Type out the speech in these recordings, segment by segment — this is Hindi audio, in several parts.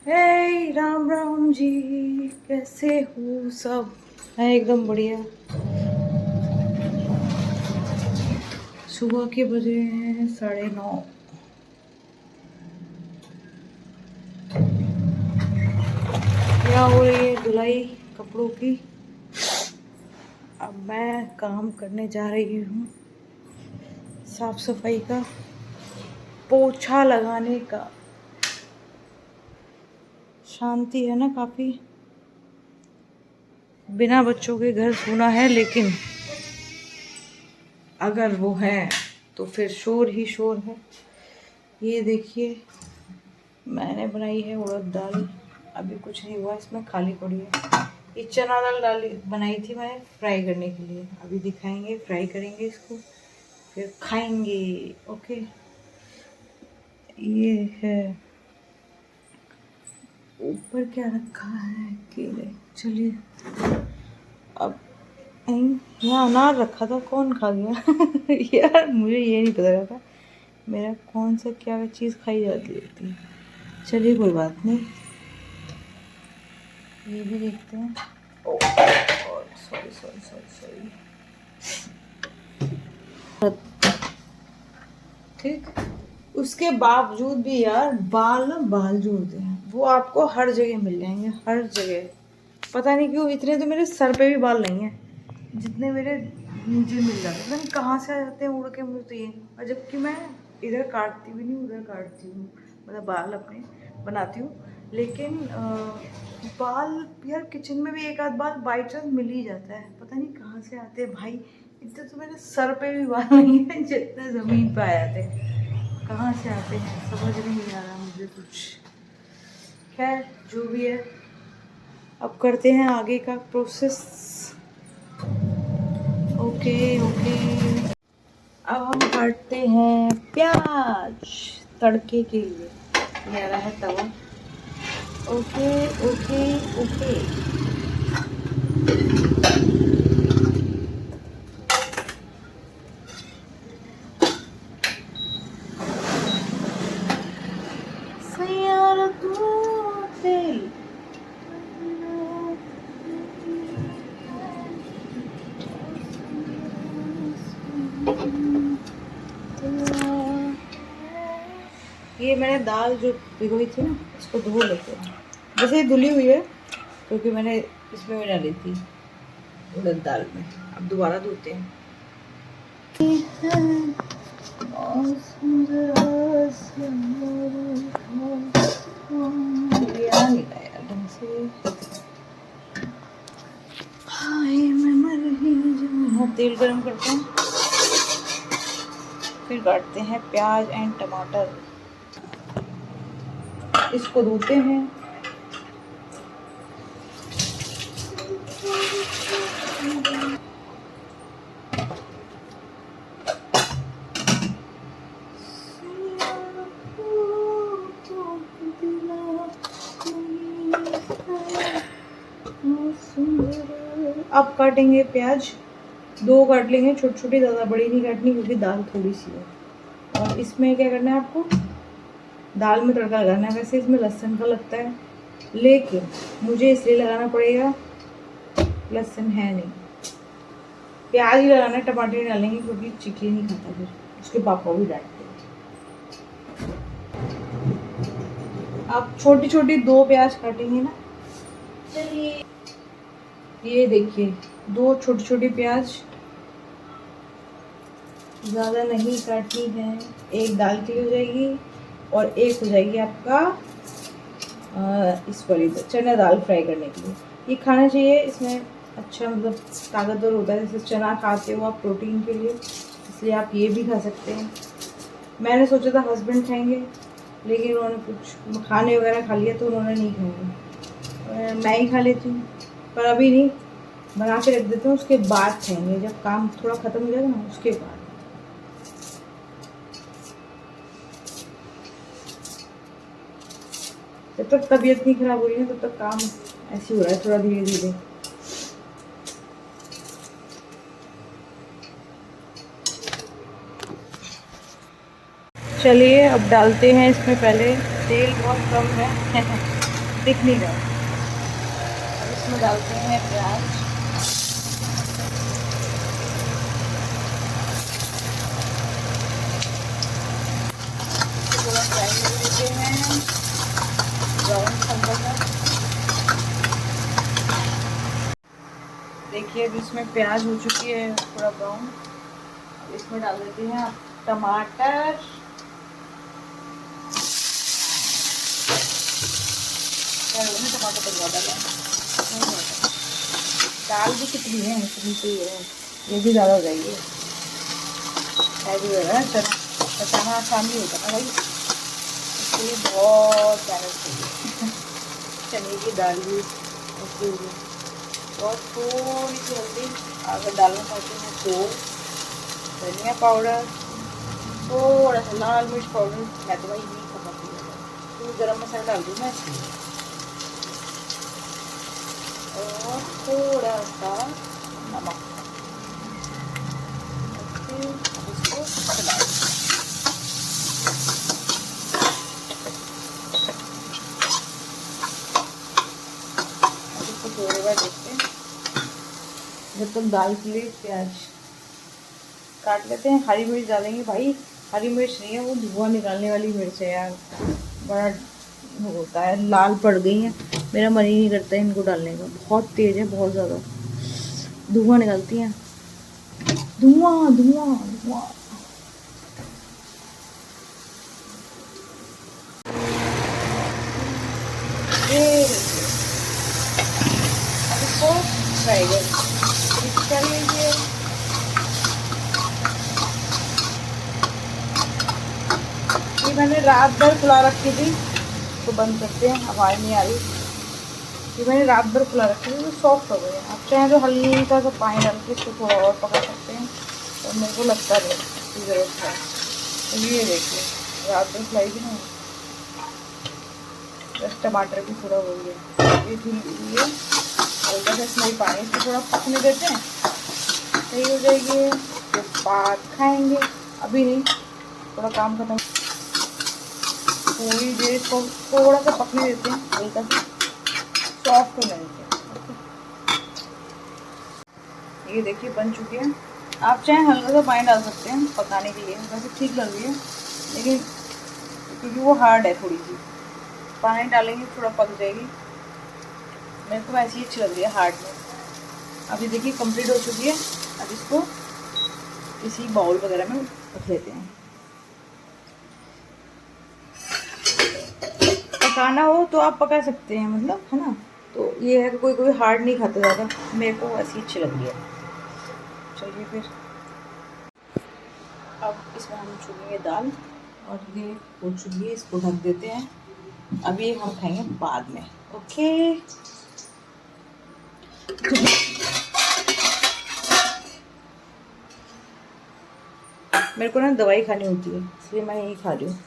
हे राम राम जी, कैसे हो सब? मैं एकदम बढ़िया। सुबह के बजे हैं 9:30। क्या हो रही है? धुलाई कपड़ों की। अब मैं काम करने जा रही हूँ, साफ सफाई का, पोछा लगाने का। शांति है ना काफी। बिना बच्चों के घर सूना है, लेकिन अगर वो है तो फिर शोर ही शोर है। ये देखिए, मैंने बनाई है उड़द दाल। अभी कुछ नहीं हुआ इसमें, खाली पड़ी है। ये चना दाल डाली बनाई थी मैंने फ्राई करने के लिए। अभी दिखाएंगे, फ्राई करेंगे इसको, फिर खाएंगे। ओके। ये है, ऊपर क्या रखा है? केले। चलिए, अब यहाँ अनार रखा था, कौन खा गया? यार मुझे ये नहीं पता रहता मेरा कौन सा क्या चीज़ खाई जाती है। चलिए कोई बात नहीं, ये भी देखते हैं। Oh sorry sorry sorry sorry. ठीक। उसके बावजूद भी यार बाल जो होते हैं वो आपको हर जगह मिल जाएंगे, हर जगह। पता नहीं क्यों इतने तो मेरे सर पे भी बाल नहीं है जितने मेरे नीचे मिल जाते हैं। पता नहीं कहाँ से आ जाते हैं उड़ के, मुझे तो ये। और जबकि मैं इधर काटती भी नहीं, उधर काटती हूँ, मतलब बाल अपने बनाती हूँ। लेकिन बाल यार किचन में भी एक आध बाल बाई चांस मिल ही जाता है। पता नहीं कहाँ से आते हैं भाई। इतने तो मेरे सर पे भी बाल नहीं है जितने ज़मीन पे आ जाते हैं। कहाँ से आते हैं समझ नहीं आ रहा मुझे कुछ। खैर जो भी है, अब करते हैं आगे का प्रोसेस। Okay okay. अब हम काटते हैं प्याज तड़के के लिए। ये आ रहा है तवा। Okay okay okay. सैयारा तू तेल। ये मैंने दाल जो भिगोई थी ना, इसको धो लेते हैं। वैसे ही धुली हुई है क्योंकि मैंने इसमें भी डाली थी उड़द दाल में। अब दोबारा धोते हैं। ढंग से। हाय मैं मर रही हूँ। तेल गरम करते हैं, फिर काटते हैं प्याज एंड टमाटर। इसको धोते हैं। अब काटेंगे प्याज। 2 काट लेंगे छोटी छोटी, ज़्यादा बड़ी नहीं काटनी क्योंकि दाल थोड़ी सी है। और इसमें क्या करना है आपको, दाल में तड़का लगाना है। वैसे इसमें लहसुन का लगता है, लेकिन मुझे इसलिए लगाना पड़ेगा, लहसुन है नहीं। प्याज ही लगाना है, टमाटर नहीं डालेंगे क्योंकि चिकन नहीं खाता फिर, उसके पापा भी डांटते हैं। आप छोटी छोटी 2 प्याज काटेंगे ना। चलिए, ये देखिए 2 छोटी छोटी प्याज, ज़्यादा नहीं काटनी है। एक दाल की हो जाएगी और एक हो जाएगी आपका इस वाली चना दाल फ्राई करने के लिए। ये खाना चाहिए, इसमें अच्छा मतलब ताकतवर होता है। जैसे चना खाते हो आप प्रोटीन के लिए, इसलिए आप ये भी खा सकते हैं। मैंने सोचा था हस्बैंड खाएंगे, लेकिन उन्होंने कुछ खाने वगैरह खा लिया तो उन्होंने नहीं खाएंगे। मैं ही खा लेती हूँ, पर अभी नहीं, बना के रख देते हैं, उसके बाद खाएंगे जब काम थोड़ा ख़त्म हो जाएगा ना, उसके बाद। जब तक तबीयत नहीं खराब हो रही है तब तक काम ऐसे हो रहा है, थोड़ा धीरे धीरे। चलिए अब डालते हैं इसमें। पहले तेल बहुत कम है दिख नहीं रहा। अब इसमें डालते हैं प्याज। थोड़ा फ्राई कर देते हैं ब्राउन हल्का सा। देखिए अभी इसमें प्याज हो चुकी है थोड़ा ब्राउन। अब इसमें डाल देते हैं टमाटर। टमाटर तो ज़्यादा दाल भी कितनी है, इतनी सी है, ये भी ज़्यादा हो जाएगी। हैवी हो रहा है पचाना आसान नहीं होता ना भाई, इसके लिए बहुत मेहनत चाहिए। चने की दाल भी उसके लिए और थोड़ी सी हल्दी अगर डालना चाहते हैं तो, धनिया पाउडर, थोड़ा सा लाल मिर्च पाउडर, मैं तो भाई नहीं खपाती हूँ तो गरम मसाला डाल दूँ मैं इसलिए, और थोड़ा सा नमक। इसको चला थोड़ी बार देखते हैं जब तक दाल के लिए प्याज काट लेते हैं। हरी मिर्च डालेंगे भाई, हरी मिर्च नहीं है वो धुआं निकालने वाली मिर्च है यार, बड़ा होता है, लाल पड़ गई है, मेरा मन ही नहीं करता है इनको डालने का, बहुत तेज है, बहुत ज़्यादा धुआं निकालती हैं, धुआं धुआं धुआं। अब इसको फ्राई कर लीजिए। ये मैंने रात भर खुला रखी थी, तो बंद करते हैं, आवाज़ नहीं आ रही। ये मैंने रात भर खुला रखी थी तो सॉफ्ट हो गए। आप चाहें तो हल्का सा पानी डाल के इसको थोड़ा और पका सकते हैं, और मेरे को लगता नहीं इसकी ज़रूरत है। तो ये देखिए रात भर खुलाई थी ना, बस टमाटर भी थोड़ा हो गया, ये धुल हल्का सा इसमें पानी, इसको थोड़ा पकने देते हैं, सही हो जाएगी। फिर बाद खाएंगे, अभी नहीं, थोड़ा काम खत्म, थोड़ी देर इसको थोड़ा सा पकने देते हैं, हल्का सा सॉफ्ट होने देते हैं। ये देखिए बन चुके हैं। आप चाहें हल्का सा पानी डाल सकते हैं पकाने के लिए, वैसे ठीक लग रही है, लेकिन क्योंकि वो हार्ड है थोड़ी सी, पानी डालेंगे थोड़ा पक जाएगी, मेरे को वैसे ही अच्छी लग रही है हार्ड में। अभी देखिए कंप्लीट हो चुकी है। अब इसको किसी बाउल वगैरह में रख लेते हैं। पकाना हो तो आप पका सकते हैं, मतलब है ना, तो ये है कि कोई कोई हार्ड नहीं खाता ज़्यादा, मेरे को ऐसी अच्छी लग रही है। चलिए फिर अब इसमें हम चुनेंगे दाल, और ये हो चुकी है, इसको ढक देते हैं। अब ये हम खाएंगे बाद में, ओके। मेरे को ना दवाई खानी होती है, इसलिए मैं यही खा रही हूँ,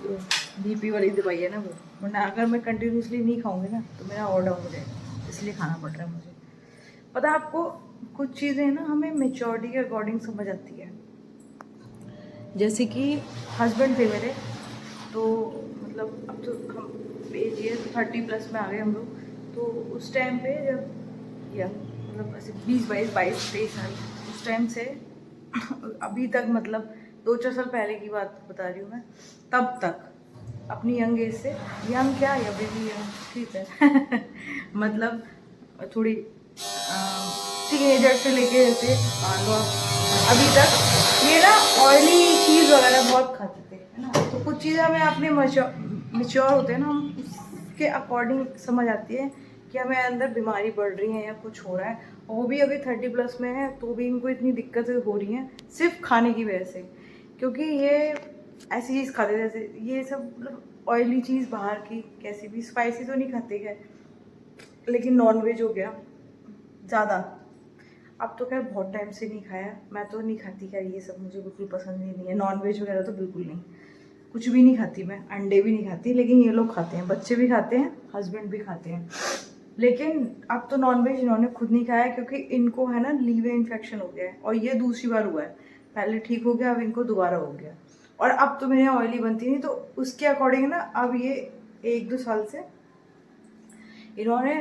जो बीपी वाली दवाई है ना वो, वरना अगर मैं कंटिन्यूसली नहीं खाऊंगी ना तो मेरा और डाउन हो जाएगा, इसलिए खाना पड़ रहा है मुझे। पता है आपको, कुछ चीज़ें ना हमें मेच्योरिटी के अकॉर्डिंग समझ आती है। जैसे कि हस्बैंड थे मेरे, तो मतलब अब तो हम एज है 30+ में आ गए हम लोग, तो उस टाइम पे जब यंग मतलब ऐसे 20-22-23 साल, उस टाइम से अभी तक, मतलब 2-4 साल पहले की बात बता रही हूँ मैं, तब तक अपनी यंग एज से, यंग क्या या बेबी यंग ठीक है मतलब थोड़ी टीनेजर से लेके जैसे लो अभी तक ये ना ऑयली चीज़ वगैरह बहुत खाते थे, है ना, तो कुछ चीज़ें हमें अपने मेच्योर होते हैं ना, हम उसके अकॉर्डिंग समझ आती है कि हमें अंदर बीमारी बढ़ रही है या कुछ हो रहा है। और वो भी अभी 30+ में है तो भी इनको इतनी दिक्कतें हो रही हैं सिर्फ खाने की वजह से, क्योंकि ये ऐसी चीज़ खाते थे, जैसे ये सब मतलब ऑयली चीज़ बाहर की, कैसी भी स्पाइसी तो नहीं खाते है, लेकिन नॉनवेज हो गया ज़्यादा। अब तो खैर बहुत टाइम से नहीं खाया, मैं तो नहीं खाती खैर ये सब, मुझे बिल्कुल पसंद ही नहीं है, नॉनवेज वगैरह तो बिल्कुल नहीं, कुछ भी नहीं खाती मैं, अंडे भी नहीं खाती, लेकिन ये लोग खाते हैं, बच्चे भी खाते हैं, हस्बैंड भी खाते हैं। लेकिन अब तो नॉनवेज इन्होंने खुद नहीं खाया, क्योंकि इनको है ना लीवर इन्फेक्शन हो गया है, और ये दूसरी बार हुआ है, पहले ठीक हो गया, अब इनको दोबारा हो गया, और अब तो मेरे ऑयली बनती नहीं, तो उसके अकॉर्डिंग ना अब ये 1-2 साल से इन्होंने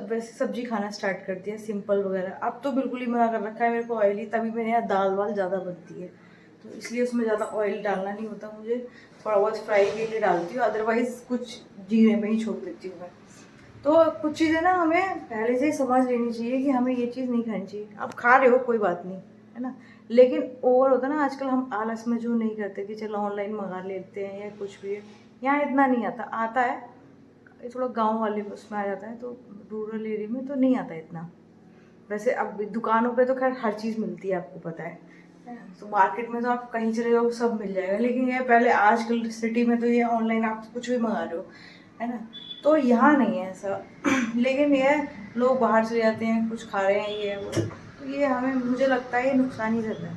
वैसे सब्जी खाना स्टार्ट कर दिया सिंपल वगैरह। अब तो बिल्कुल ही मना कर रखा है मेरे को ऑयली, तभी मेरे यहाँ दाल वाल ज़्यादा बनती है, तो इसलिए उसमें ज़्यादा ऑयल डालना नहीं होता मुझे, थोड़ा बहुत फ्राई के लिए डालती हूँ, अदरवाइज़ कुछ जीरे में ही छोड़ देती हूँ मैं। तो कुछ चीज़ें ना हमें पहले से ही समझ लेनी चाहिए कि हमें ये चीज़ नहीं खानी चाहिए। आप खा रहे हो कोई बात नहीं, है ना, लेकिन ओवर होता है ना आजकल, हम आलस में जो नहीं करते कि चलो ऑनलाइन मंगा लेते हैं या कुछ भी है। यहाँ इतना नहीं आता, आता है ये थोड़ा गांव वाले उसमें आ जाता है, तो रूरल एरिया में तो नहीं आता इतना। वैसे अब दुकानों पे तो खैर हर चीज़ मिलती है, आपको पता है ना? तो मार्केट में तो आप कहीं चले जाओ सब मिल जाएगा, लेकिन ये पहले आजकल सिटी में तो ये ऑनलाइन आप कुछ भी मंगा रहे हो, है ना, तो यहाँ नहीं है ऐसा। लेकिन ये लोग बाहर चले जाते हैं, कुछ खा रहे हैं ये वो, तो ये हमें, मुझे लगता है ये नुकसान ही करता है।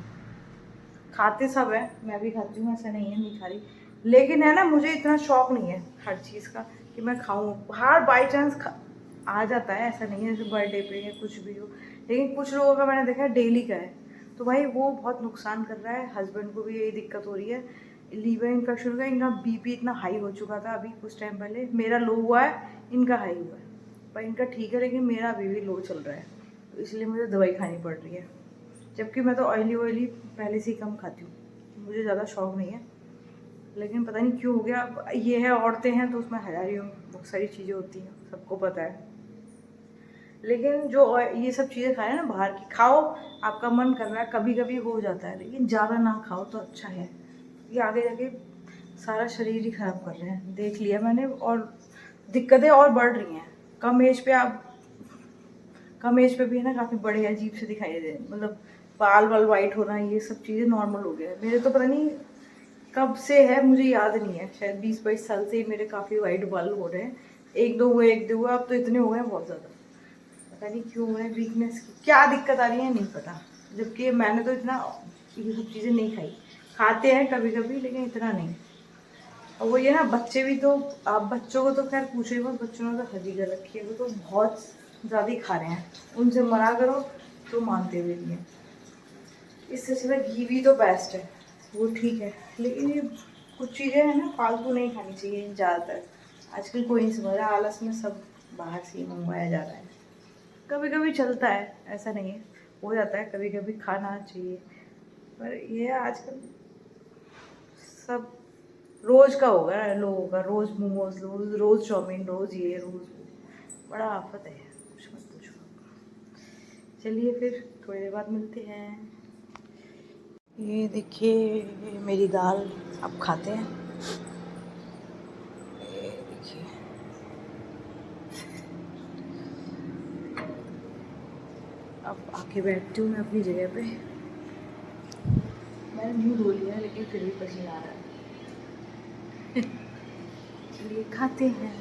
खाते सब है, मैं भी खाती हूँ, ऐसा नहीं है नहीं खा रही, लेकिन है ना मुझे इतना शौक नहीं है हर चीज़ का कि मैं खाऊं। बाहर बाई चांस आ जाता है, ऐसा नहीं है, जैसे बर्थडे पे या कुछ भी हो, लेकिन कुछ लोगों का मैंने देखा है डेली का है, तो भाई वो बहुत नुकसान कर रहा है। हस्बैंड को भी यही दिक्कत हो रही है, लीवर इन्फेक्शन का, इनका बीपी इतना हाई हो चुका था अभी कुछ टाइम पहले, मेरा लो हुआ है, इनका हाई हुआ है, पर इनका ठीक है लेकिन मेरा अभी भी लो चल रहा है, तो इसलिए मुझे दवाई खानी पड़ रही है। जबकि मैं तो ऑयली पहले से ही कम खाती हूँ, मुझे ज़्यादा शौक नहीं है, लेकिन पता नहीं क्यों हो गया। अब ये है, औरतें हैं तो उसमें हजारियों बहुत सारी चीज़ें होती हैं, सबको पता है, लेकिन जो ये सब चीज़ें खाए ना बाहर की, खाओ आपका मन कर रहा है कभी कभी हो जाता है, लेकिन ज़्यादा ना खाओ तो अच्छा है, ये आगे जाके सारा शरीर ही खराब कर रहे हैं, देख लिया मैंने, और दिक्कतें और बढ़ रही हैं। कम एज पे आप, कम एज पे भी है ना काफ़ी बड़े अजीब से दिखाई दे, मतलब बाल वाल वाइट होना, ये सब चीज़ें नॉर्मल हो गया है। मेरे तो पता नहीं कब से है, मुझे याद नहीं है, शायद 20-22 साल से ही मेरे काफ़ी वाइट बाल हो रहे हैं, एक दो हुए एक दो हुए, अब तो इतने हो गए हैं बहुत ज़्यादा, पता नहीं क्यों हो रहे हैं, वीकनेस की क्या दिक्कत आ रही है नहीं पता, जबकि मैंने तो इतना ये सब चीज़ें नहीं खाई, खाते हैं कभी कभी लेकिन इतना नहीं। और वो ये ना बच्चे भी तो, आप बच्चों को तो खैर पूछो ही मत, बच्चों ने तो हद ही कर रखी है, वो तो बहुत ज़्यादा ही खा रहे हैं, उनसे मना करो तो मानते हुए नहीं है। इससे सिवा घी भी तो बेस्ट है, वो ठीक है, लेकिन ये कुछ चीज़ें हैं ना फालतू नहीं खानी चाहिए ज़्यादातर, आजकल कोई नहीं समझ रहा, आलस में सब बाहर से ही मंगवाया जा रहा है। कभी कभी चलता है, ऐसा नहीं है, हो जाता है कभी कभी खाना चाहिए, पर ये आजकल सब रोज का होगा लोगों का, रोज मोमोज, रोज चाउमीन, रोज ये रोज वो, बड़ा आफत है, कुछ मत पूछो। चलिए फिर थोड़ी देर बाद मिलते हैं। ये देखिए मेरी दाल, अब खाते हैं, ये देखिए, अब आके बैठती हूँ मैं अपनी जगह पे, मैंने मुँह धो लिया लेकिन फिर भी पसीना आ रहा है। चलिए खाते हैं।